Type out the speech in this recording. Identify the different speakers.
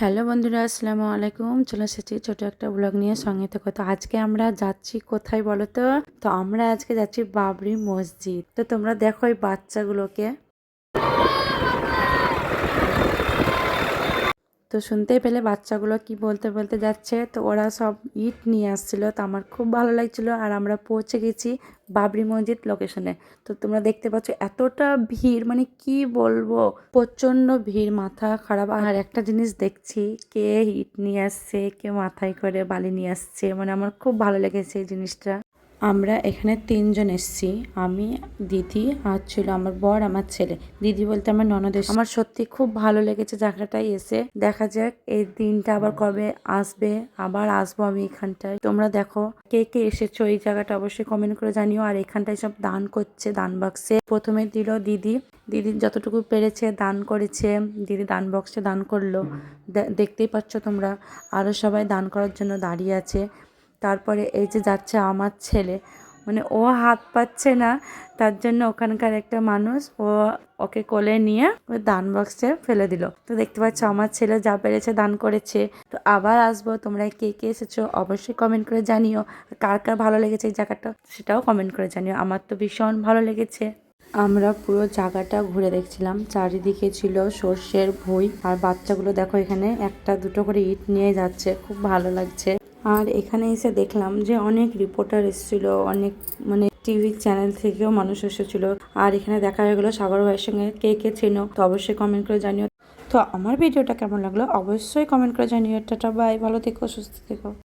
Speaker 1: Hello বন্ধুরা, আসসালামু আলাইকুম। চলে এসেছি ছোট একটা ব্লগ নিয়ে, সঙ্গে থেকে। তো আজকে আমরা যাচ্ছি কোথায় বলো তো? তো আমরা আজকে যাচ্ছি বাবরি মসজিদ। তো তোমরা দেখো এই বাচ্চাগুলোকে। তো শুনতেই পেলে বাচ্চাগুলো কি বলতে বলতে যাচ্ছে। তো ওরা সব ইট নিয়ে আসছিল, তো আমার খুব ভালো লাগছিল। আর আমরা পৌঁছে গেছি বাবরি মসজিদ লোকেশনে। তো তোমরা দেখতে পাচ্ছ এতটা ভিড়, মানে কি বলবো, প্রচন্ড ভিড়, মাথা খারাপ। আর একটা জিনিস দেখছি, কে ইট নিয়ে আসছে, কে মাথায় করে বালি নিয়ে আসছে, মানে আমার খুব ভালো লেগেছে এই জিনিসটা। আমরা এখানে 3 জন এসেছি, আমি, দিদি আর ছিল আমার বর, আমার ছেলে। দিদি বলতে আমার ননদ এসেছে। আমার সত্যি খুব ভালো লেগেছে জায়গাটায় এসে। দেখা যাক এই দিনটা আবার কবে আসবে, আবার আসবো আমি এখানটায়। তোমরা দেখো কে কে এসেছো এই জায়গাটা, অবশ্যই কমেন্ট করে জানিও। আর এখানটায় সব দান করছে, দান বাক্সে প্রথমে দিল দিদি। দিদি যতটুকু পেরেছে দান করেছে, দিদি দান বক্সে দান করলো। দেখতেই পাচ্ছ তোমরা, আরো সবাই দান করার জন্য দাঁড়িয়ে আছে। তারপরে এই যে যাচ্ছে আমার ছেলে, মানে ও হাত পাচ্ছে না, তার জন্য ওখানকার একটা মানুষ ওকে কোলে নিয়ে ওই দান বক্সে ফেলে দিল। তো দেখতে পাচ্ছ আমার ছেলে যা পেরেছে দান করেছে। তো আবার আসবো, তোমরা কে কে এসেছো অবশ্যই কমেন্ট করে জানিও। কার কার ভালো লেগেছে এই জায়গাটা সেটাও কমেন্ট করে জানিও। আমার তো ভীষণ ভালো লেগেছে। আমরা পুরো জায়গাটা ঘুরে দেখছিলাম, চারিদিকে ছিল সর্ষের ভুঁই। আর বাচ্চাগুলো দেখো এখানে একটা দুটো করে ইট নিয়ে যাচ্ছে, খুব ভালো লাগছে। আর এখানে এসে দেখলাম যে অনেক রিপোর্টার এসেছিল, অনেক মানে টিভি চ্যানেল থেকেও মানুষ এসেছিল। আর এখানে দেখা হয়ে গেলো সাগর ভাইয়ের সঙ্গে। কে কে চেনো তো অবশ্যই কমেন্ট করে জানিও। তো আমার ভিডিওটা কেমন লাগলো অবশ্যই কমেন্ট করে জানিও। টাটা বাই, ভালো থেকো, সুস্থ থেকো।